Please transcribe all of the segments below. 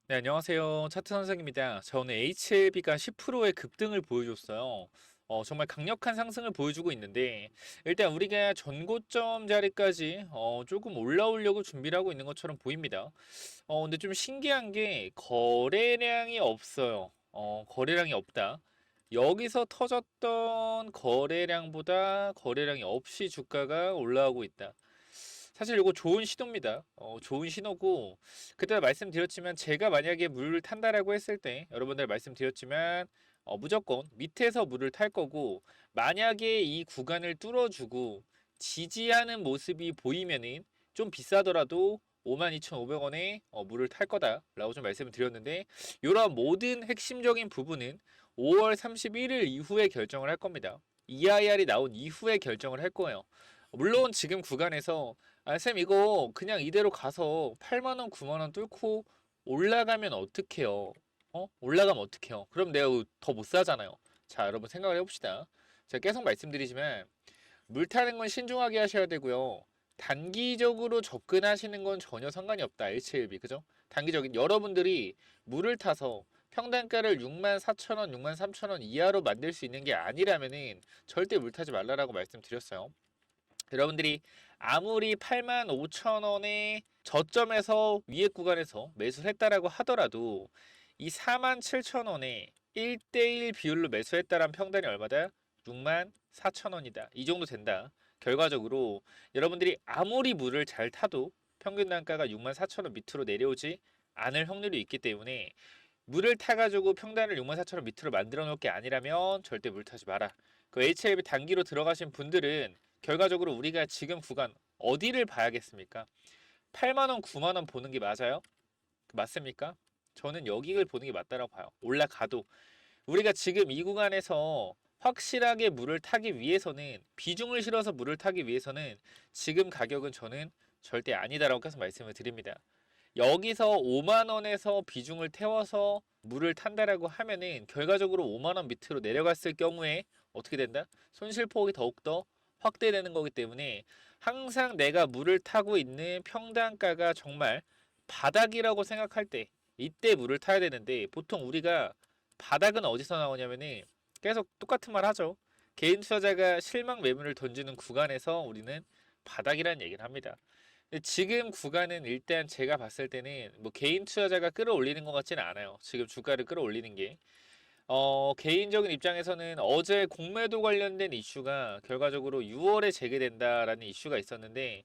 네, 안녕하세요. 차트 선생입니다. 자, 오늘 HLB가 10%의 급등을 보여줬어요. 정말 강력한 상승을 보여주고 있는데, 일단 우리가 전고점 자리까지 조금 올라오려고 준비를 하고 있는 것처럼 보입니다. 근데 좀 신기한 게 거래량이 없어요. 거래량이 없다. 여기서 터졌던 거래량보다 거래량이 없이 주가가 올라오고 있다. 사실 이거 좋은 신호입니다. 좋은 신호고, 그때 말씀드렸지만, 제가 만약에 물을 탄다라고 했을 때, 여러분들 말씀드렸지만, 무조건 밑에서 물을 탈 거고, 만약에 이 구간을 뚫어주고, 지지하는 모습이 보이면은, 좀 비싸더라도 52,500원에 물을 탈 거다라고 좀 말씀을 드렸는데, 이런 모든 핵심적인 부분은 5월 31일 이후에 결정을 할 겁니다. EIR이 나온 이후에 결정을 할 거예요. 물론 지금 구간에서 쌤 이거 그냥 이대로 가서 8만 원, 9만 원 뚫고 올라가면 어떡해요? 올라가면 어떡해요? 그럼 내가 더 못 사잖아요. 자, 여러분 생각을 해봅시다. 제가 계속 말씀드리지만 물 타는 건 신중하게 하셔야 되고요. 단기적으로 접근하시는 건 전혀 상관이 없다. HLB 그죠? 단기적인 여러분들이 물을 타서 평단가를 64,000원, 63,000원 이하로 만들 수 있는 게 아니라면은 절대 물 타지 말라라고 말씀드렸어요. 여러분들이 아무리 85,000원의 저점에서 위에 구간에서 매수를 했다라고 하더라도 이 47,000원에 1대1 비율로 매수했다란 평단이 얼마다? 64,000원이다. 이 정도 된다. 결과적으로 여러분들이 아무리 물을 잘 타도 평균 단가가 64,000원 밑으로 내려오지 않을 확률이 있기 때문에 물을 타가지고 평단을 64,000원 밑으로 만들어 놓을 게 아니라면 절대 물 타지 마라. 그 HLB 단기로 들어가신 분들은 결과적으로 우리가 지금 구간 어디를 봐야겠습니까? 8만원, 9만원 보는 게 맞아요? 맞습니까? 저는 여기를 보는 게 맞다고 봐요. 올라가도. 우리가 지금 이 구간에서 확실하게 물을 타기 위해서는 비중을 실어서 물을 타기 위해서는 지금 가격은 저는 절대 아니다라고 계속 말씀을 드립니다. 여기서 5만 원에서 비중을 태워서 물을 탄다라고 하면은 결과적으로 5만 원 밑으로 내려갔을 경우에 어떻게 된다? 손실폭이 더욱더 확대되는 거기 때문에 항상 내가 물을 타고 있는 평단가가 정말 바닥이라고 생각할 때 이때 물을 타야 되는데 보통 우리가 바닥은 어디서 나오냐면은 계속 똑같은 말 하죠. 개인 투자자가 실망 매물을 던지는 구간에서 우리는 바닥이라는 얘기를 합니다. 근데 지금 구간은 일단 제가 봤을 때는 뭐 개인 투자자가 끌어올리는 것 같지는 않아요. 지금 주가를 끌어올리는 게. 개인적인 입장에서는 어제 공매도 관련된 이슈가 결과적으로 6월에 재개된다라는 이슈가 있었는데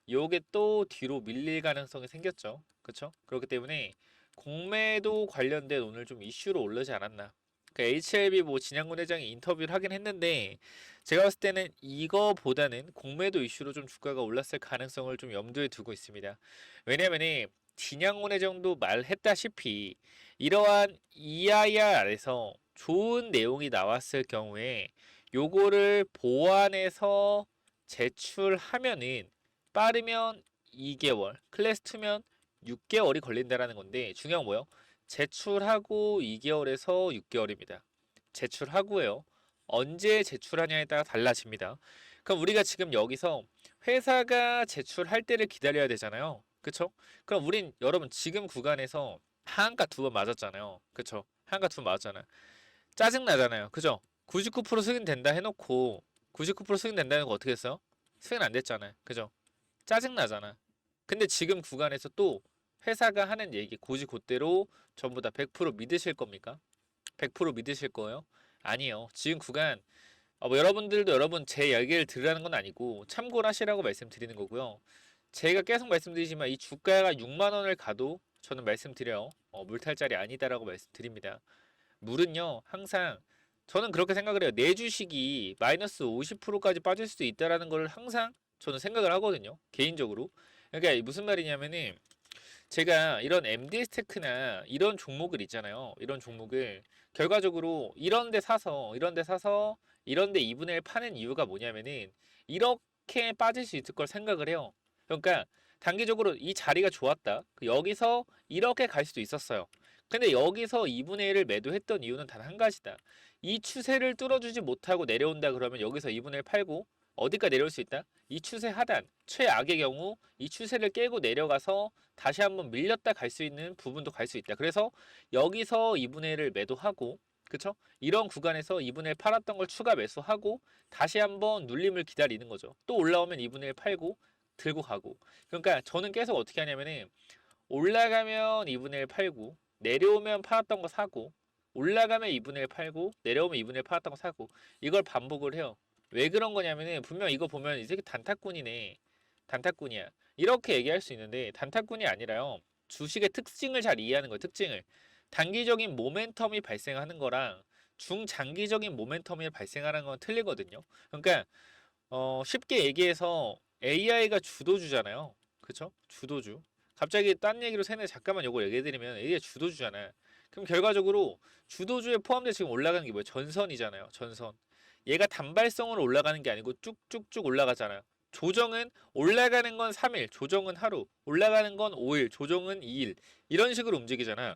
요게 또 뒤로 밀릴 가능성이 생겼죠. 그렇죠? 그렇기 때문에 공매도 관련된 오늘 좀 이슈로 올르지 않았나. 그러니까 HLB 뭐 진양군 회장이 인터뷰를 하긴 했는데 제가 봤을 때는 이거보다는 공매도 이슈로 좀 주가가 올랐을 가능성을 좀 염두에 두고 있습니다. 왜냐면은 진양군 회장도 말했다시피 이러한 EIR에서 좋은 내용이 나왔을 경우에 요거를 보완해서 제출하면은 빠르면 2개월, 클래스 2면 6개월이 걸린다라는 건데 중요한 뭐요? 제출하고 2개월에서 6개월입니다. 제출하고요. 언제 제출하냐에 따라 달라집니다. 그럼 우리가 지금 여기서 회사가 제출할 때를 기다려야 되잖아요. 그쵸? 그럼 우린 여러분 지금 구간에서 하한가 2번 맞았잖아요. 그쵸? 하한가 2번 맞았잖아요. 짜증나잖아요. 그죠? 99% 승인된다 해놓고 99% 승인된다는 거 어떻게 했어요? 승인 안 됐잖아요. 그죠? 짜증나잖아. 근데 지금 구간에서 또 회사가 하는 얘기 고지고대로 전부 다 100% 믿으실 겁니까? 100% 믿으실 거예요? 아니에요. 지금 구간 뭐 여러분들도 여러분 제 얘기를 들으라는 건 아니고 참고를 하시라고 말씀드리는 거고요. 제가 계속 말씀드리지만 이 주가가 6만 원을 가도 저는 말씀드려요. 물탈 자리 아니다라고 말씀드립니다. 물은요 항상 저는 그렇게 생각을 해요. 내 주식이 마이너스 50%까지 빠질 수도 있다라는 걸 항상 저는 생각을 하거든요. 개인적으로. 그러니까 무슨 말이냐면은 제가 이런 MD 스테크나 이런 종목을 있잖아요. 이런 종목을 결과적으로 이런 데 2분의 1 파는 이유가 뭐냐면은 이렇게 빠질 수 있을 걸 생각을 해요. 그러니까 단기적으로 이 자리가 좋았다. 여기서 이렇게 갈 수도 있었어요. 근데 여기서 2분의 1을 매도했던 이유는 단 한 가지다. 이 추세를 뚫어주지 못하고 내려온다 그러면 여기서 2분의 1 팔고 어디까지 내려올 수 있다? 이 추세 하단, 최악의 경우 이 추세를 깨고 내려가서 다시 한번 밀렸다 갈 수 있는 부분도 갈 수 있다. 그래서 여기서 2분의 1을 매도하고, 그쵸? 이런 구간에서 2분의 1 팔았던 걸 추가 매수하고 다시 한번 눌림을 기다리는 거죠. 또 올라오면 2분의 1 팔고 들고 가고. 그러니까 저는 계속 어떻게 하냐면은 올라가면 2분의 1 팔고 내려오면 팔았던 거 사고 올라가면 2분의 1 팔고 내려오면 2분의 1 팔았던 거 사고 이걸 반복을 해요. 왜 그런 거냐면은 분명 이거 보면 이 새끼 단타꾼이네. 단타꾼이야. 이렇게 얘기할 수 있는데 단타꾼이 아니라요. 주식의 특징을 잘 이해하는 거예요. 특징을. 단기적인 모멘텀이 발생하는 거랑 중장기적인 모멘텀이 발생하는 건 틀리거든요. 그러니까 쉽게 얘기해서 AI가 주도주잖아요. 그쵸? 주도주. 갑자기 딴 얘기로 새는데 잠깐만 요거 얘기해드리면 AI가 주도주잖아. 그럼 결과적으로 주도주에 포함돼 지금 올라가는 게 뭐예요? 전선이잖아요. 전선. 얘가 단발성으로 올라가는 게 아니고 쭉쭉쭉 올라가잖아요. 조정은 올라가는 건 3일, 조정은 하루, 올라가는 건 5일, 조정은 2일. 이런 식으로 움직이잖아.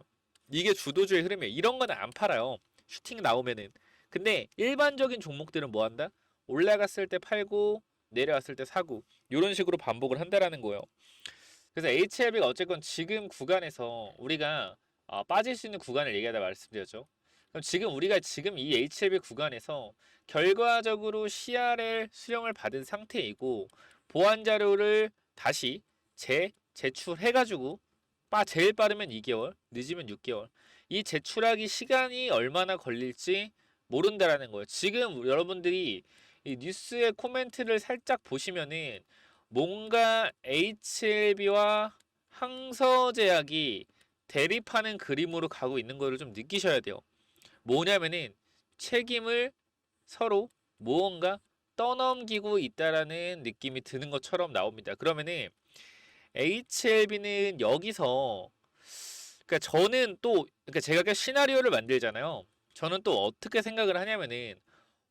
이게 주도주의 흐름이에요. 이런 건 안 팔아요. 슈팅 나오면은. 근데 일반적인 종목들은 뭐 한다? 올라갔을 때 팔고 내려왔을 때 사고 이런 식으로 반복을 한다라는 거예요. 그래서 HLB가 어쨌건 지금 구간에서 우리가 빠질 수 있는 구간을 얘기하다 말씀드렸죠. 그럼 지금 우리가 지금 이 HLB 구간에서 결과적으로 CRL 수령을 받은 상태이고 보완 자료를 다시 제출해가지고 제일 빠르면 2개월, 늦으면 6개월. 이 제출하기 시간이 얼마나 걸릴지 모른다라는 거예요. 지금 여러분들이 이 뉴스의 코멘트를 살짝 보시면은 뭔가 HLB와 항서제약이 대립하는 그림으로 가고 있는 거를 좀 느끼셔야 돼요. 뭐냐면은 책임을 서로 무언가 떠넘기고 있다라는 느낌이 드는 것처럼 나옵니다. 그러면은 HLB는 여기서 그러니까 저는 또 그러니까 제가 시나리오를 만들잖아요. 저는 또 어떻게 생각을 하냐면은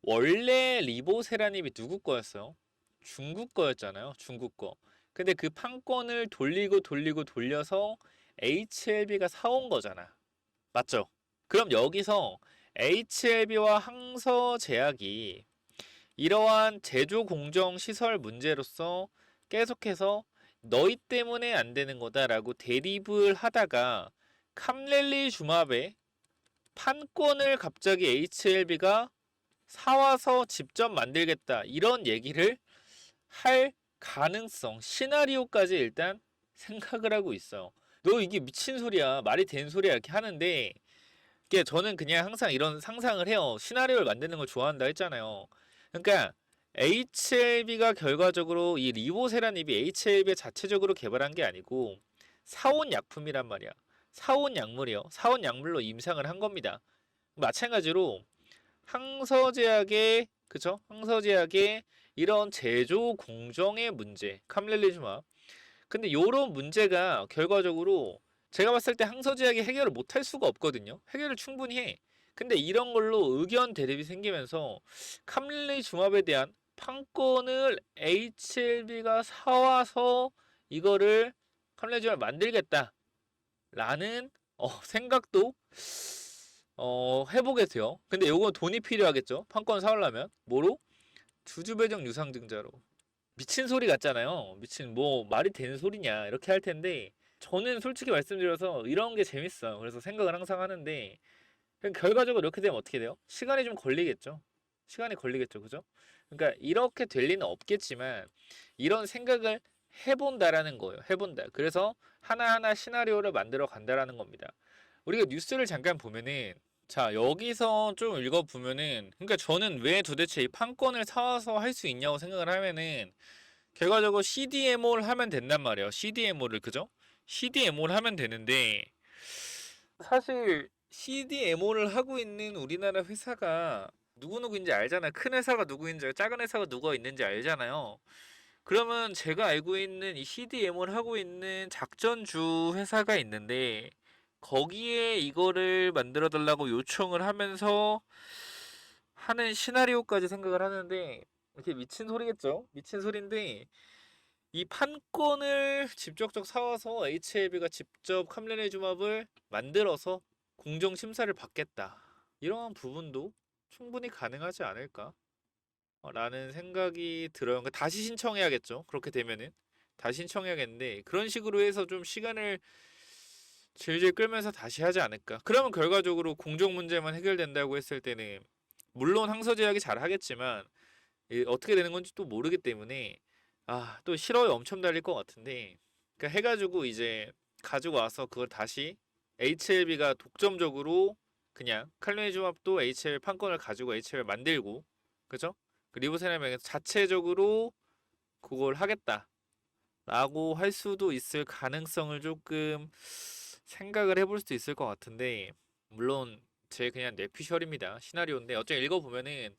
원래 리보세라님이 누구 거였어요? 중국 거였잖아요. 중국 거. 근데 그 판권을 돌리고 돌리고 돌려서 HLB가 사온 거잖아. 맞죠? 그럼 여기서 HLB와 항서제약이 이러한 제조 공정 시설 문제로서 계속해서 너희 때문에 안 되는 거다라고 대립을 하다가 캄렐리 주마베 판권을 갑자기 HLB가 사와서 직접 만들겠다 이런 얘기를 할 가능성 시나리오까지 일단 생각을 하고 있어요. 너 이게 미친 소리야 말이 되는 소리야 이렇게 하는데 이게 저는 그냥 항상 이런 상상을 해요. 시나리오를 만드는 걸 좋아한다 했잖아요. 그러니까 HLB가 결과적으로 이 리보세라닙이 HLB 자체적으로 개발한 게 아니고 사온 약품이란 말이야. 사온 약물이요. 사온 약물로 임상을 한 겁니다. 마찬가지로 항서제약의 그쵸? 항서제약의 이런 제조 공정의 문제, 캄렐리주마. 근데 요런 문제가 결과적으로 제가 봤을 때 항서제약이 해결을 못할 수가 없거든요. 해결을 충분히 해. 근데 이런 걸로 의견 대립이 생기면서 캄렐리주마에 대한 판권을 HLB가 사와서 이거를 캄렐리주마 만들겠다라는 생각도 해보게 돼요. 근데 요거 돈이 필요하겠죠? 판권 사오려면 뭐로? 주주배정 유상증자로. 미친 소리 같잖아요. 미친 뭐 말이 되는 소리냐 이렇게 할 텐데 저는 솔직히 말씀드려서 이런 게 재밌어요. 그래서 생각을 항상 하는데 결과적으로 이렇게 되면 어떻게 돼요? 시간이 좀 걸리겠죠. 시간이 걸리겠죠. 그죠? 그러니까 이렇게 될 리는 없겠지만 이런 생각을 해본다라는 거예요. 해본다. 그래서 하나하나 시나리오를 만들어 간다라는 겁니다. 우리가 뉴스를 잠깐 보면은 자 여기서 좀 읽어보면은 그러니까 저는 왜 도대체 이 판권을 사와서 할 수 있냐고 생각을 하면은 결과적으로 CDMO를 하면 된단 말이에요. CDMO를 그죠? CDMO를 하면 되는데 사실 CDMO를 하고 있는 우리나라 회사가 누구누구인지 알잖아요. 큰 회사가 누구인지 작은 회사가 누가 있는지 알잖아요. 그러면 제가 알고 있는 이 CDMO를 하고 있는 작전주 회사가 있는데 거기에 이거를 만들어 달라고 요청을 하면서 하는 시나리오까지 생각을 하는데 이렇게 미친 소리겠죠? 미친 소리인데 이 판권을 직접적 사와서 HLB가 직접 캄레네주맙을 만들어서 공정 심사를 받겠다. 이러한 부분도 충분히 가능하지 않을까? 라는 생각이 들어요. 그러니까 다시 신청해야겠죠. 그렇게 되면은 다시 신청해야겠는데 그런 식으로 해서 좀 시간을 질질 끌면서 다시 하지 않을까. 그러면 결과적으로 공정 문제만 해결된다고 했을 때는 물론 항서 제약이 잘 하겠지만 어떻게 되는 건지 또 모르기 때문에 또 실업이 엄청 달릴 것 같은데 그러니까 해가지고 이제 가지고 와서 그걸 다시 HLB가 독점적으로 그냥 칼로니주맙도 HL 판권을 가지고 HL 만들고 그죠? 그 리보세라믹 자체적으로 그걸 하겠다라고 할 수도 있을 가능성을 조금 생각을 해볼 수도 있을 것 같은데 물론 제 그냥 뇌피셜입니다. 시나리오인데 어쨌든 읽어보면은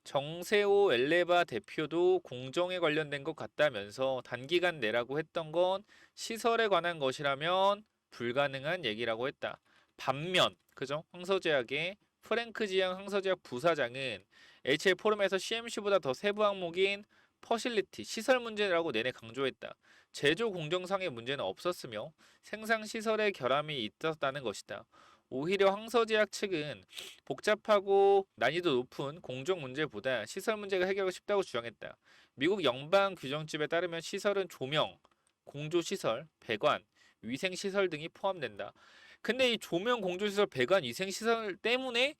정세호 엘레바 대표도 공정에 관련된 것 같다면서 단기간 내라고 했던 건 시설에 관한 것이라면 불가능한 얘기라고 했다. 반면 그죠? 황서제약의 프랭크 지향 황서제약 부사장은 HL 포럼에서 CMC보다 더 세부 항목인 퍼실리티 시설 문제라고 내내 강조했다. 제조 공정상의 문제는 없었으며 생산 시설의 결함이 있었다는 것이다. 오히려 황서제약 측은 복잡하고 난이도 높은 공정 문제보다 시설 문제가 해결하기 쉽다고 주장했다. 미국 연방 규정집에 따르면 시설은 조명, 공조 시설, 배관, 위생 시설 등이 포함된다. 근데 이 조명, 공조 시설, 배관, 위생 시설 때문에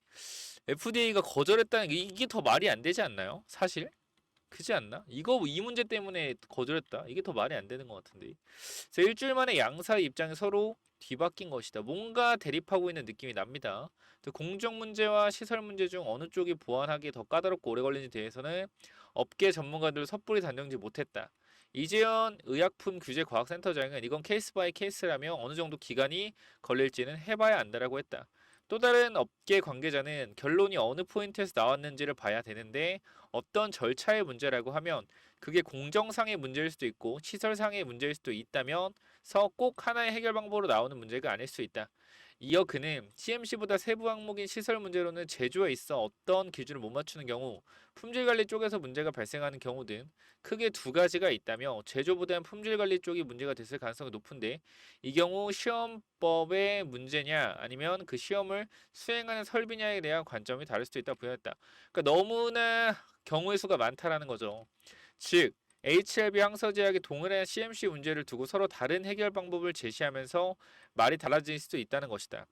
FDA가 거절했다는 게 이게 더 말이 안 되지 않나요? 사실? 그지 않나? 이 문제 때문에 거절했다. 이게 더 말이 안 되는 것 같은데. 그래서 일주일 만에 양사의 입장이 서로 뒤바뀐 것이다. 뭔가 대립하고 있는 느낌이 납니다. 공정 문제와 시설 문제 중 어느 쪽이 보완하기 더 까다롭고 오래 걸리는지 대해서는 업계 전문가들 섣불리 단정지 못했다. 이재현 의약품규제과학센터장은 이건 케이스 바이 케이스라며 어느 정도 기간이 걸릴지는 해봐야 안다라고 했다. 또 다른 업계 관계자는 결론이 어느 포인트에서 나왔는지를 봐야 되는데 어떤 절차의 문제라고 하면 그게 공정상의 문제일 수도 있고 시설상의 문제일 수도 있다면서 꼭 하나의 해결 방법으로 나오는 문제가 아닐 수 있다. 이어 그는 CMC보다 세부 항목인 시설 문제로는 제조에 있어 어떤 기준을 못 맞추는 경우 품질 관리 쪽에서 문제가 발생하는 경우 등 크게 두 가지가 있다며 제조보다는 품질 관리 쪽이 문제가 됐을 가능성이 높은데 이 경우 시험법의 문제냐 아니면 그 시험을 수행하는 설비냐에 대한 관점이 다를 수도 있다 부연했다. 그러니까 너무나 경우의 수가 많다라는 거죠. 즉 HLB 항서제약이 동일한 CMC 문제를 두고 서로 다른 해결 방법을 제시하면서 말이 달라질 수도 있다는 것이다.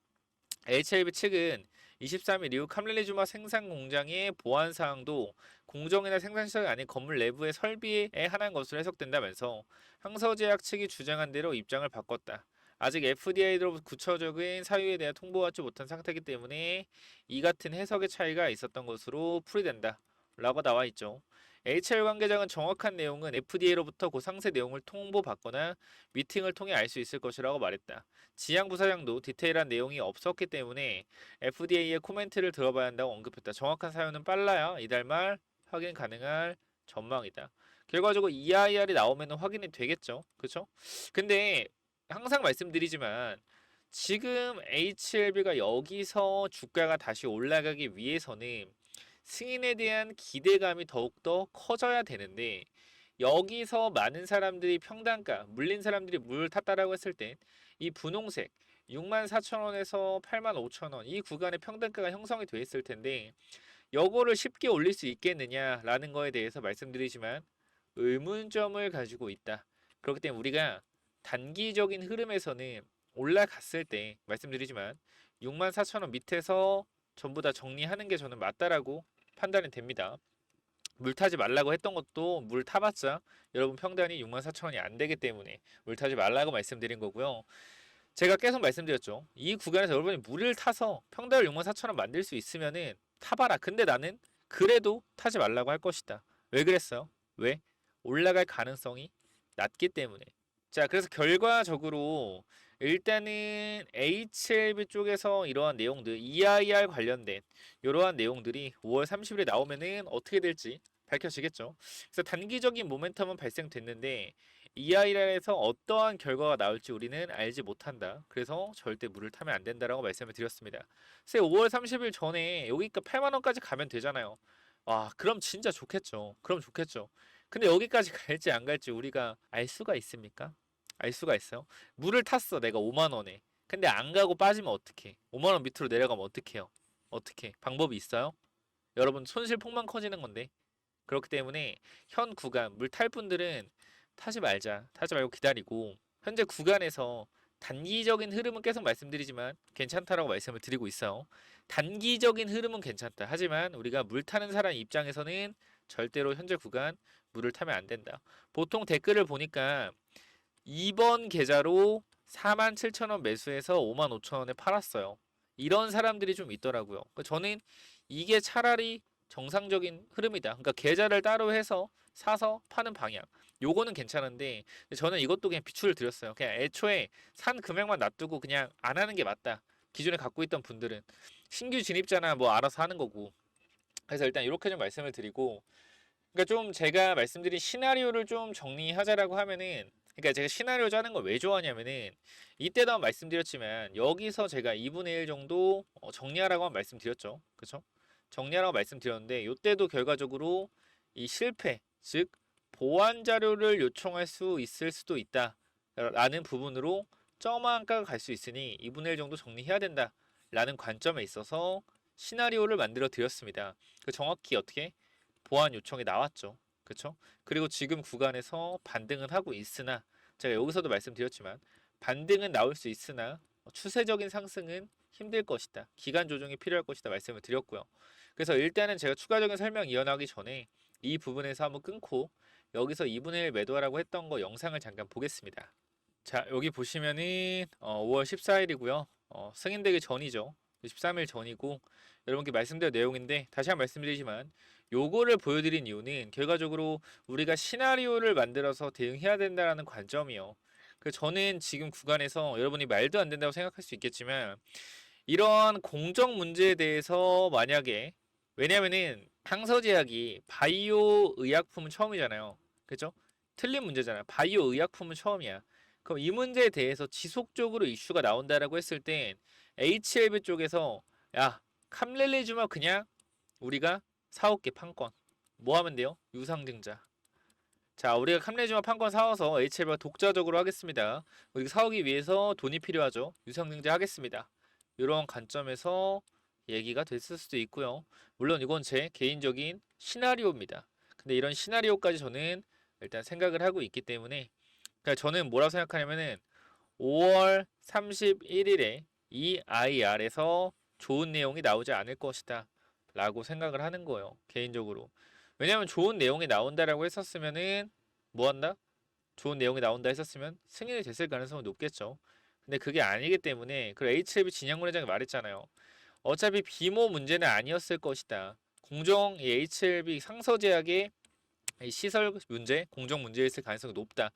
HLB 측은 23일 이후 캄렐리주마 생산 공장의 보안 사항도 공정이나 생산시설이 아닌 건물 내부의 설비에 한한 것으로 해석된다면서 항서제약 측이 주장한 대로 입장을 바꿨다. 아직 FDA로부터 구체적인 사유에 대해 통보받지 못한 상태이기 때문에 이 같은 해석의 차이가 있었던 것으로 풀이된다. 라고 나와 있죠. HR 관계자는 정확한 내용은 FDA로부터 그 상세 내용을 통보받거나 미팅을 통해 알 수 있을 것이라고 말했다. 지양 부사장도 디테일한 내용이 없었기 때문에 FDA의 코멘트를 들어봐야 한다고 언급했다. 정확한 사유는 빨라야 이달 말 확인 가능할 전망이다. 결과적으로 EIR이 나오면 확인이 되겠죠. 그렇죠? 근데 항상 말씀드리지만 지금 HLB가 여기서 주가가 다시 올라가기 위해서는 승인에 대한 기대감이 더욱더 커져야 되는데 여기서 많은 사람들이 평단가, 물린 사람들이 물 탔다라고 했을 때 이 분홍색 64,000원에서 85,000원 이 구간의 평단가가 형성이 돼 있을 텐데 요거를 쉽게 올릴 수 있겠느냐라는 거에 대해서 말씀드리지만 의문점을 가지고 있다. 그렇기 때문에 우리가 단기적인 흐름에서는 올라갔을 때 말씀드리지만 64,000원 밑에서 전부 다 정리하는 게 저는 맞다라고 판단이 됩니다. 물 타지 말라고 했던 것도 물 타봤자 여러분 평단이 64,000원이 안 되기 때문에 물 타지 말라고 말씀드린 거고요. 제가 계속 말씀드렸죠. 이 구간에서 여러분이 물을 타서 평단을 64,000원 만들 수 있으면은 타봐라. 근데 나는 그래도 타지 말라고 할 것이다. 왜 그랬어요? 왜? 올라갈 가능성이 낮기 때문에. 자, 그래서 결과적으로 일단은 HLB 쪽에서 이러한 내용들, EIR 관련된 이러한 내용들이 5월 30일에 나오면은 어떻게 될지 밝혀지겠죠. 그래서 단기적인 모멘텀은 발생됐는데 EIR에서 어떠한 결과가 나올지 우리는 알지 못한다. 그래서 절대 물을 타면 안 된다라고 말씀을 드렸습니다. 그래서 5월 30일 전에 여기가 8만 원까지 가면 되잖아요. 와, 그럼 진짜 좋겠죠. 그럼 좋겠죠. 근데 여기까지 갈지 안 갈지 우리가 알 수가 있습니까? 알 수가 있어요. 물을 탔어, 내가 5만 원에. 근데 안 가고 빠지면 어떡해? 5만 원 밑으로 내려가면 어떡해요? 어떻게? 방법이 있어요? 여러분 손실 폭만 커지는 건데. 그렇기 때문에 현 구간 물 탈 분들은 타지 말자. 타지 말고 기다리고 현재 구간에서 단기적인 흐름은 계속 말씀드리지만 괜찮다라고 말씀을 드리고 있어요. 단기적인 흐름은 괜찮다. 하지만 우리가 물 타는 사람 입장에서는 절대로 현재 구간 물을 타면 안 된다. 보통 댓글을 보니까 2번 계좌로 47,000원 매수해서 55,000원에 팔았어요. 이런 사람들이 좀 있더라고요. 저는 이게 차라리 정상적인 흐름이다. 그러니까 계좌를 따로 해서 사서 파는 방향. 요거는 괜찮은데 저는 이것도 그냥 비추를 드렸어요. 그냥 애초에 산 금액만 놔두고 그냥 안 하는 게 맞다. 기존에 갖고 있던 분들은 신규 진입자나 뭐 알아서 하는 거고. 그래서 일단 이렇게 좀 말씀을 드리고, 그러니까 좀 제가 말씀드린 시나리오를 좀 정리하자라고 하면은, 그러니까 제가 시나리오 짜는 걸 왜 좋아하냐면은 이때도 한번 말씀드렸지만 여기서 제가 2분의 1 정도 정리하라고 한 말씀드렸죠. 그쵸? 정리하라고 말씀드렸는데 이때도 결과적으로 이 실패, 즉 보완 자료를 요청할 수 있을 수도 있다 라는 부분으로 점한가가 갈 수 있으니 2분의 1 정도 정리해야 된다 라는 관점에 있어서 시나리오를 만들어 드렸습니다. 그 정확히 어떻게 보완 요청이 나왔죠. 그쵸? 그리고 지금 구간에서 반등은 하고 있으나 제가 여기서도 말씀드렸지만 반등은 나올 수 있으나 추세적인 상승은 힘들 것이다. 기간 조정이 필요할 것이다 말씀을 드렸고요. 그래서 일단은 제가 추가적인 설명 이어나가기 전에 이 부분에서 한번 끊고 여기서 2분의 1 매도하라고 했던 거 영상을 잠깐 보겠습니다. 자, 여기 보시면은 5월 14일이고요. 승인되기 전이죠. 13일 전이고 여러분께 말씀드린 내용인데 다시 한번 말씀드리지만 요거를 보여드린 이유는 결과적으로 우리가 시나리오를 만들어서 대응해야 된다라는 관점이요. 그 저는 지금 구간에서 여러분이 말도 안 된다고 생각할 수 있겠지만 이러한 공정 문제에 대해서 만약에, 왜냐면은 항서제약이 바이오 의약품은 처음이잖아요. 그죠? 틀린 문제잖아요. 바이오 의약품은 처음이야. 그럼 이 문제에 대해서 지속적으로 이슈가 나온다라고 했을 땐 HLB 쪽에서 야, 캄렐리주마 그냥 우리가 사올게 판권. 뭐 하면 돼요? 유상증자. 자, 우리가 캄렐리주마 판권 사와서 HLB가 독자적으로 하겠습니다. 우리가 사오기 위해서 돈이 필요하죠. 유상증자 하겠습니다. 이런 관점에서 얘기가 됐을 수도 있고요. 물론 이건 제 개인적인 시나리오입니다. 근데 이런 시나리오까지 저는 일단 생각을 하고 있기 때문에, 그러니까 저는 뭐라고 생각하냐면은 5월 31일에 이 IR에서 좋은 내용이 나오지 않을 것이다 라고 생각을 하는 거예요, 개인적으로. 왜냐면 좋은 내용이 나온다라고 했었으면은 뭐 한다? 좋은 내용이 나온다 했었으면 승인이 됐을 가능성이 높겠죠. 근데 그게 아니기 때문에, 그 HLB 진양군 회장이 말했잖아요. 어차피 비모 문제는 아니었을 것이다. 공정 HLB 상서제약의 시설 문제, 공정 문제였을 가능성이 높다.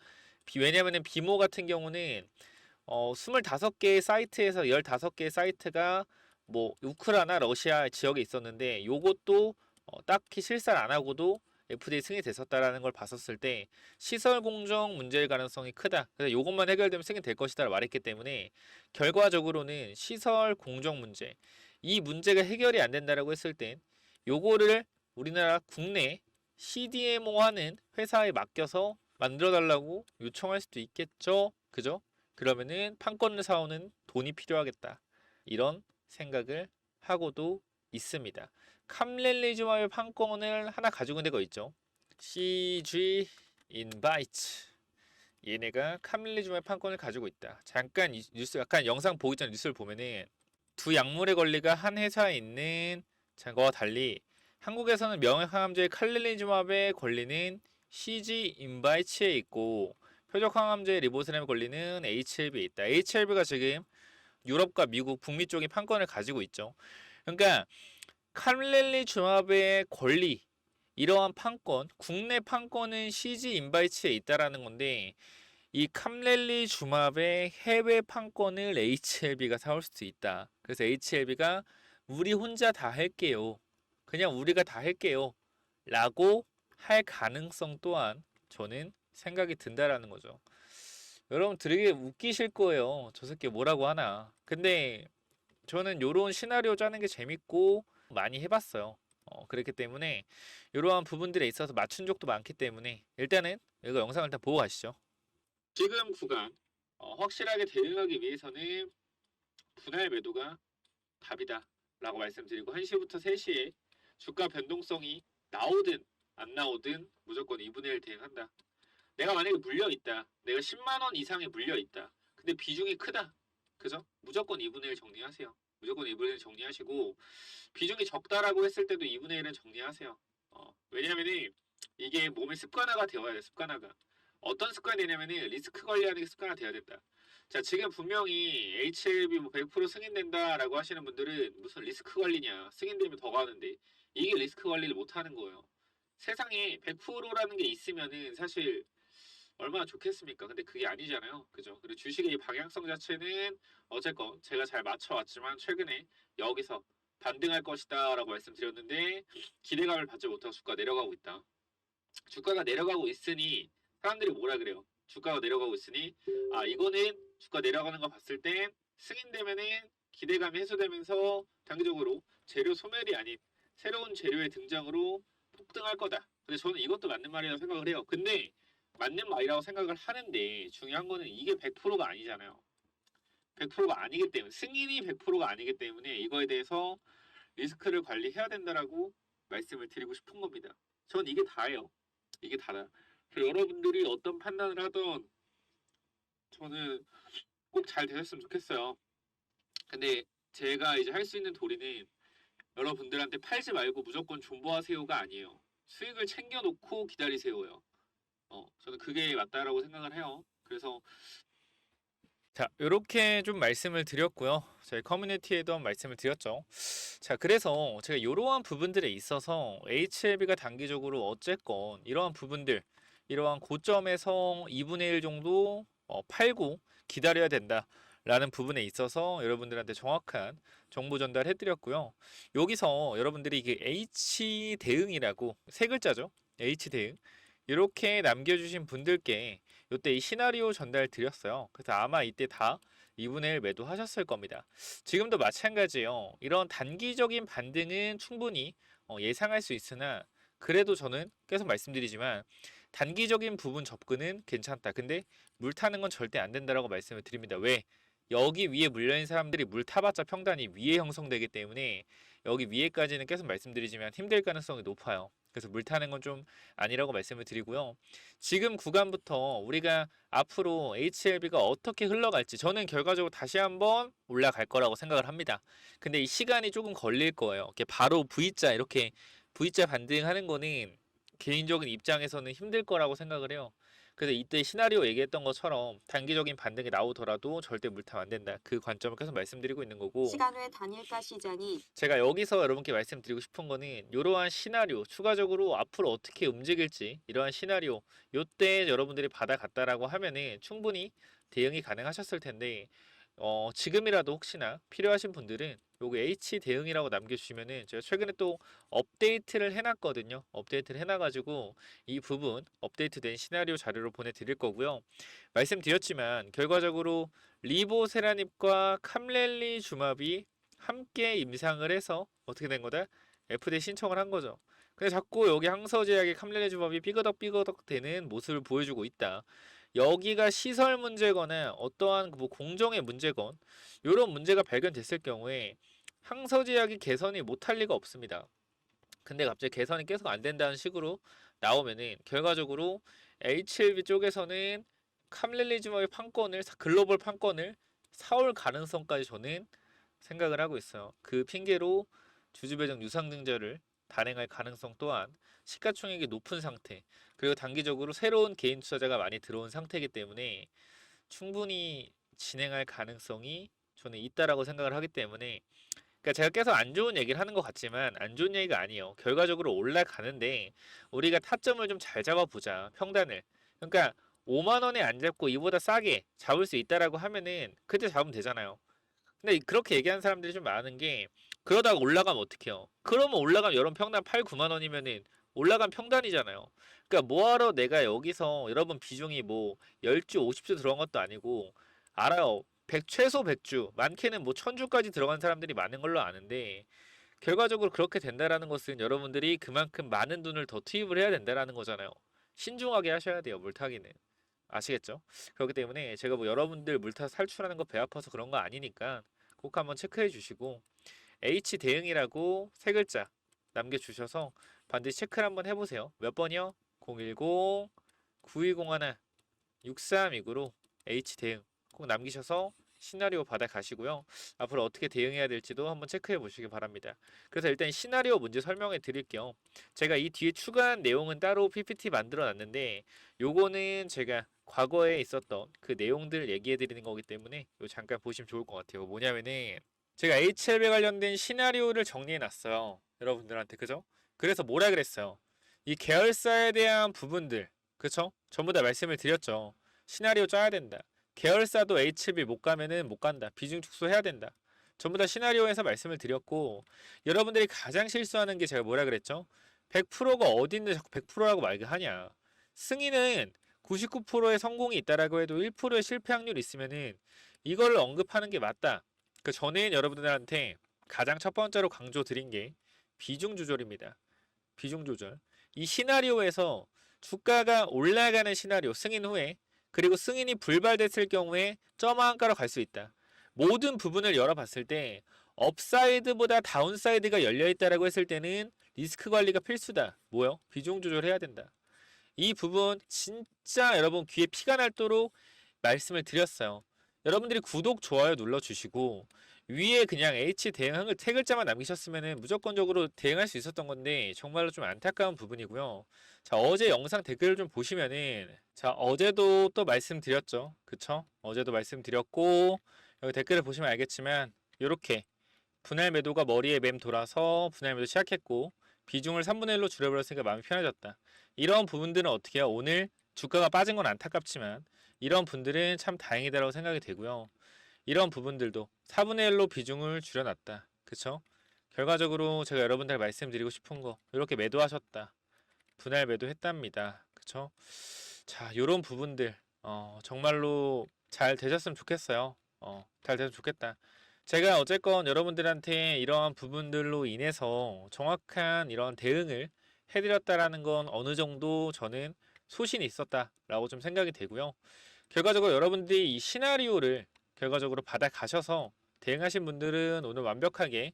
왜냐면은 비모 같은 경우는 25개의 사이트에서 15개의 사이트가 뭐 우크라이나 러시아 지역에 있었는데 요것도 딱히 실사를 안 하고도 FDA 승인이 됐었다라는 걸 봤었을 때 시설 공정 문제일 가능성이 크다. 그래서 요것만 해결되면 승인 될 것이다라고 말했기 때문에 결과적으로는 시설 공정 문제, 이 문제가 해결이 안 된다라고 했을 땐 요거를 우리나라 국내 CDMO 하는 회사에 맡겨서 만들어 달라고 요청할 수도 있겠죠. 그죠? 그러면은 판권을 사오는 돈이 필요하겠다. 이런 생각을 하고도 있습니다. 캄렐리즈마의 판권을 하나 가지고 있는 데가 있죠. CG 인바이트. 얘네가 캄렐리즈마의 판권을 가지고 있다. 잠깐 이 뉴스, 약간 영상 보기 전 뉴스를 보면은 두 약물의 권리가 한 회사에 있는 거와 달리 한국에서는 명확항암제 칼렐리즈마의 권리는 CG 인바이츠에 있고 표적 항암제 리보스램의 권리는 HLB에 있다. HLB가 지금 유럽과 미국, 북미 쪽에 판권을 가지고 있죠. 그러니까 칼렐리주마브의 권리, 이러한 판권, 국내 판권은 CG 인바이츠에 있다라는 건데 이 캄렐리주마브의 해외 판권을 HLB가 사올 수도 있다. 그래서 HLB가 우리 혼자 다 할게요. 그냥 우리가 다 할게요. 라고 할 가능성 또한 저는 생각이 든다라는 거죠. 여러분 되게 웃기실 거예요. 저 새끼 뭐라고 하나. 근데 저는 요런 시나리오 짜는 게 재밌고 많이 해봤어요. 그렇기 때문에 이러한 부분들에 있어서 맞춘 적도 많기 때문에 일단은 이거 영상을 일단 보고 가시죠. 지금 구간 확실하게 대응하기 위해서는 분할 매도가 답이다 라고 말씀드리고 1시부터 3시에 주가 변동성이 나오든 안 나오든 무조건 2분의 1 대응한다. 내가 만약에 물려 있다. 내가 10만 원 이상에 물려 있다. 근데 비중이 크다. 그죠? 무조건 2분의 1 정리하세요. 무조건 2분의 1 정리하시고 비중이 적다라고 했을 때도 2분의 1은 정리하세요. 왜냐면은 이게 몸의 습관화가 되어야 돼. 습관화가. 어떤 습관이 되냐면은 리스크 관리하는 게 습관화 돼야 된다. 자, 지금 분명히 HLB 뭐 100% 승인된다라고 하시는 분들은 무슨 리스크 관리냐. 승인되면 더 가는데 이게 리스크 관리를 못 하는 거예요. 세상에 100%라는 게 있으면은 사실 얼마나 좋겠습니까? 근데 그게 아니잖아요. 그죠? 그리고 주식의 이 방향성 자체는 어쨌건 제가 잘 맞춰왔지만 최근에 여기서 반등할 것이다 라고 말씀드렸는데 기대감을 받지 못하고 주가가 내려가고 있다. 주가가 내려가고 있으니 사람들이 뭐라 그래요? 주가가 내려가고 있으니 아 이거는 주가 내려가는 거 봤을 땐 승인되면은 기대감이 해소되면서 단기적으로 재료 소멸이 아닌 새로운 재료의 등장으로 폭등할 거다. 근데 저는 이것도 맞는 말이라고 생각을 해요. 근데 맞는 말이라고 생각을 하는데 중요한 거는 이게 100%가 아니잖아요. 100%가 아니기 때문에 승인이 100%가 아니기 때문에 이거에 대해서 리스크를 관리해야 된다라고 말씀을 드리고 싶은 겁니다. 전 이게 다예요. 이게 다다. 그래서 여러분들이 어떤 판단을 하던 저는 꼭 잘 되셨으면 좋겠어요. 근데 제가 이제 할 수 있는 도리는 여러분들한테 팔지 말고 무조건 존버하세요가 아니에요. 수익을 챙겨놓고 기다리세요요. 저는 그게 맞다라고 생각을 해요. 그래서 자, 요렇게 좀 말씀을 드렸고요. 저희 커뮤니티에도 한 말씀을 드렸죠. 자, 그래서 제가 이러한 부분들에 있어서 HLB가 단기적으로 어쨌건 이러한 부분들, 이러한 고점에서 2분의 1 정도 팔고 기다려야 된다라는 부분에 있어서 여러분들한테 정확한 정보 전달해 드렸고요. 여기서 여러분들이 이게 H 대응이라고 세 글자죠. H 대응. 이렇게 남겨주신 분들께 이때 이 시나리오 전달 드렸어요. 그래서 아마 이때 다 2분의 1 매도하셨을 겁니다. 지금도 마찬가지예요. 이런 단기적인 반등은 충분히 예상할 수 있으나 그래도 저는 계속 말씀드리지만 단기적인 부분 접근은 괜찮다. 근데 물 타는 건 절대 안 된다라고 말씀을 드립니다. 왜? 여기 위에 물려있는 사람들이 물 타봤자 평단이 위에 형성되기 때문에 여기 위에까지는 계속 말씀드리지만 힘들 가능성이 높아요. 그래서 물 타는 건 좀 아니라고 말씀을 드리고요. 지금 구간부터 우리가 앞으로 HLB가 어떻게 흘러갈지 저는 결과적으로 다시 한번 올라갈 거라고 생각을 합니다. 근데 이 시간이 조금 걸릴 거예요. 이렇게 바로 V자 이렇게 V자 반등하는 거는 개인적인 입장에서는 힘들 거라고 생각을 해요. 그래서 이때 시나리오 얘기했던 것처럼 단기적인 반등이 나오더라도 절대 물타면 안 된다. 그 관점을 계속 말씀드리고 있는 거고 시간 외 단일가 시장이 제가 여기서 여러분께 말씀드리고 싶은 거는 이러한 시나리오 추가적으로 앞으로 어떻게 움직일지 이러한 시나리오 요때 여러분들이 받아갔다라고 하면은 충분히 대응이 가능하셨을 텐데 지금이라도 혹시나 필요하신 분들은 요거 H 대응이라고 남겨주시면은 제가 최근에 또 업데이트를 해놨거든요. 업데이트를 해놔가지고 이 부분 업데이트된 시나리오 자료로 보내드릴 거고요. 말씀드렸지만 결과적으로 리보세라닙과 캄렐리 주마비 함께 임상을 해서 어떻게 된 거다? FDA 신청을 한 거죠. 근데 자꾸 여기 항서제약의 캄렐리 주마비 삐거덕 되는 모습을 보여주고 있다. 여기가 시설 문제거나 어떠한 뭐 공정의 문제건 이런 문제가 발견됐을 경우에 항서제약이 개선이 못할 리가 없습니다. 근데 갑자기 개선이 계속 안 된다는 식으로 나오면은 결과적으로 HLB 쪽에서는 캄렐리즘의 판권을 글로벌 판권을 사올 가능성까지 저는 생각을 하고 있어요. 그 핑계로 주주배정 유상증자를 단행할 가능성 또한 시가총액이 높은 상태 그리고 단기적으로 새로운 개인 투자자가 많이 들어온 상태이기 때문에 충분히 진행할 가능성이 저는 있다라고 생각을 하기 때문에 그러니까 제가 계속 안 좋은 얘기를 하는 것 같지만 안 좋은 얘기가 아니에요. 결과적으로 올라가는데 우리가 타점을 좀 잘 잡아보자. 평단을. 그러니까 5만 원에 안 잡고 이보다 싸게 잡을 수 있다라고 하면은 그때 잡으면 되잖아요. 근데 그렇게 얘기하는 사람들이 좀 많은 게 그러다가 올라가면 어떡해요? 그러면 올라가면 여러분 평단 8, 9만 원이면은 올라간 평단이잖아요. 그러니까 뭐하러 내가 여기서 여러분 비중이 뭐 10주, 50주 들어간 것도 아니고 알아요. 100, 최소 100주, 많게는 뭐 1000주까지 들어간 사람들이 많은 걸로 아는데 결과적으로 그렇게 된다라는 것은 여러분들이 그만큼 많은 돈을 더 투입을 해야 된다라는 거잖아요. 신중하게 하셔야 돼요, 물타기는. 아시겠죠? 그렇기 때문에 제가 뭐 여러분들 물타 살출하는 거 배 아파서 그런 거 아니니까 꼭 한번 체크해 주시고 H 대응이라고 세 글자 남겨주셔서 반드시 체크를 한번 해보세요. 몇 번이요? 010 9201 6329로 H 대응 꼭 남기셔서 시나리오 받아 가시고요. 앞으로 어떻게 대응해야 될지도 한번 체크해 보시기 바랍니다. 그래서 일단 시나리오 문제 설명해 드릴게요. 제가 이 뒤에 추가한 내용은 따로 PPT 만들어 놨는데 요거는 제가 과거에 있었던 그 내용들 얘기해 드리는 거기 때문에 요 잠깐 보시면 좋을 것 같아요. 뭐냐면은 제가 HLB 관련된 시나리오를 정리해 놨어요. 여러분들한테 그죠? 그래서 뭐라 그랬어요? 이 계열사에 대한 부분들 그쵸? 전부 다 말씀을 드렸죠. 시나리오 짜야 된다. 계열사도 HB 못 가면은 못 간다. 비중 축소해야 된다. 전부 다 시나리오에서 말씀을 드렸고 여러분들이 가장 실수하는 게 제가 뭐라 그랬죠? 100%가 어딘데 자꾸 100%라고 말하냐. 승인은 99%의 성공이 있다라고 해도 1%의 실패 확률이 있으면은 이걸 언급하는 게 맞다. 그 전에는 여러분들한테 가장 첫 번째로 강조 드린 게 비중 조절입니다. 비중 조절. 이 시나리오에서 주가가 올라가는 시나리오 승인 후에 그리고 승인이 불발됐을 경우에 점화한가로 갈 수 있다. 모든 부분을 열어봤을 때 업사이드보다 다운사이드가 열려있다라고 했을 때는 리스크 관리가 필수다. 뭐요? 비중 조절해야 된다. 이 부분 진짜 여러분 귀에 피가 날도록 말씀을 드렸어요. 여러분들이 구독, 좋아요 눌러주시고 위에 그냥 H 대응한 세 글자만 남기셨으면 무조건적으로 대응할 수 있었던 건데 정말로 좀 안타까운 부분이고요. 자, 어제 영상 댓글을 좀 보시면은 자, 어제도 또 말씀드렸죠. 그쵸? 어제도 말씀드렸고 여기 댓글을 보시면 알겠지만 이렇게 분할 매도가 머리에 맴 돌아서 분할 매도 시작했고 비중을 3분의 1로 줄여버렸으니까 마음이 편해졌다. 이런 부분들은 어떻게 해요? 오늘 주가가 빠진 건 안타깝지만 이런 분들은 참 다행이다라고 생각이 되고요. 이런 부분들도 4분의 1로 비중을 줄여놨다. 그쵸? 결과적으로 제가 여러분들 말씀드리고 싶은 거 이렇게 매도하셨다. 분할 매도했답니다. 그쵸? 자, 요런 부분들 정말로 잘 되셨으면 좋겠어요. 잘 되면 좋겠다. 제가 어쨌건 여러분들한테 이러한 부분들로 인해서 정확한 이런 대응을 해드렸다라는 건 어느 정도 저는 소신이 있었다라고 좀 생각이 되고요. 결과적으로 여러분들이 이 시나리오를 결과적으로 받아 가셔서 대응하신 분들은 오늘 완벽하게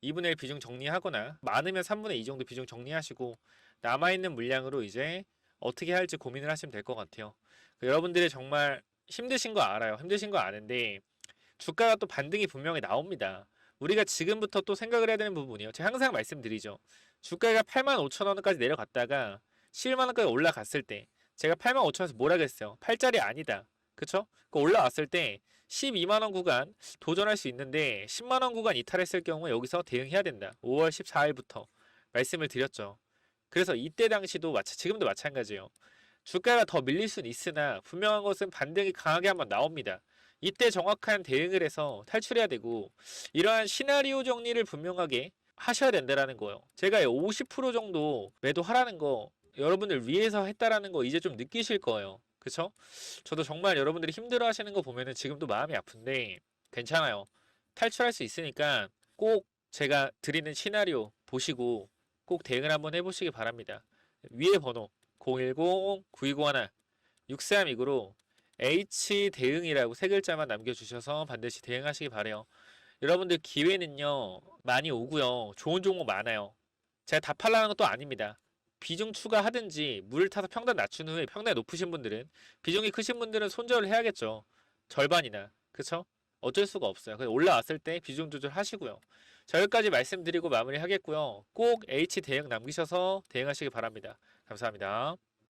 2분의 1 비중 정리하거나 많으면 3분의 2 정도 비중 정리하시고 남아있는 물량으로 이제 어떻게 할지 고민을 하시면 될 것 같아요. 여러분들이 정말 힘드신 거 알아요. 힘드신 거 아는데 주가가 또 반등이 분명히 나옵니다. 우리가 지금부터 또 생각을 해야 되는 부분이에요. 제가 항상 말씀드리죠. 주가가 85,000원까지 내려갔다가 11만원까지 올라갔을 때 제가 85,000원에서 뭐라 그랬어요? 8짜리 아니다. 그쵸? 그 올라왔을 때 12만원 구간 도전할 수 있는데 10만원 구간 이탈했을 경우에 여기서 대응해야 된다. 5월 14일부터 말씀을 드렸죠. 그래서 이때 당시도 지금도 마찬가지예요. 주가가 더 밀릴 수는 있으나 분명한 것은 반등이 강하게 한번 나옵니다. 이때 정확한 대응을 해서 탈출해야 되고 이러한 시나리오 정리를 분명하게 하셔야 된다라는 거예요. 제가 50% 정도 매도하라는 거 여러분들 위해서 했다라는 거 이제 좀 느끼실 거예요. 그쵸? 저도 정말 여러분들이 힘들어 하시는 거 보면은 지금도 마음이 아픈데 괜찮아요. 탈출할 수 있으니까 꼭 제가 드리는 시나리오 보시고 꼭 대응을 한번 해보시기 바랍니다. 위에 번호 010-9201-6329로 H 대응이라고 세 글자만 남겨주셔서 반드시 대응하시기 바래요. 여러분들 기회는요 많이 오고요. 좋은 종목 많아요. 제가 다 팔라는 것도 아닙니다. 비중 추가하든지 물을 타서 평단 낮춘 후에 평단이 높으신 분들은 비중이 크신 분들은 손절을 해야겠죠. 절반이나. 그쵸? 어쩔 수가 없어요. 그래서 올라왔을 때 비중 조절 하시고요. 자, 여기까지 말씀드리고 마무리 하겠고요. 꼭 H 대응 남기셔서 대응하시기 바랍니다. 감사합니다.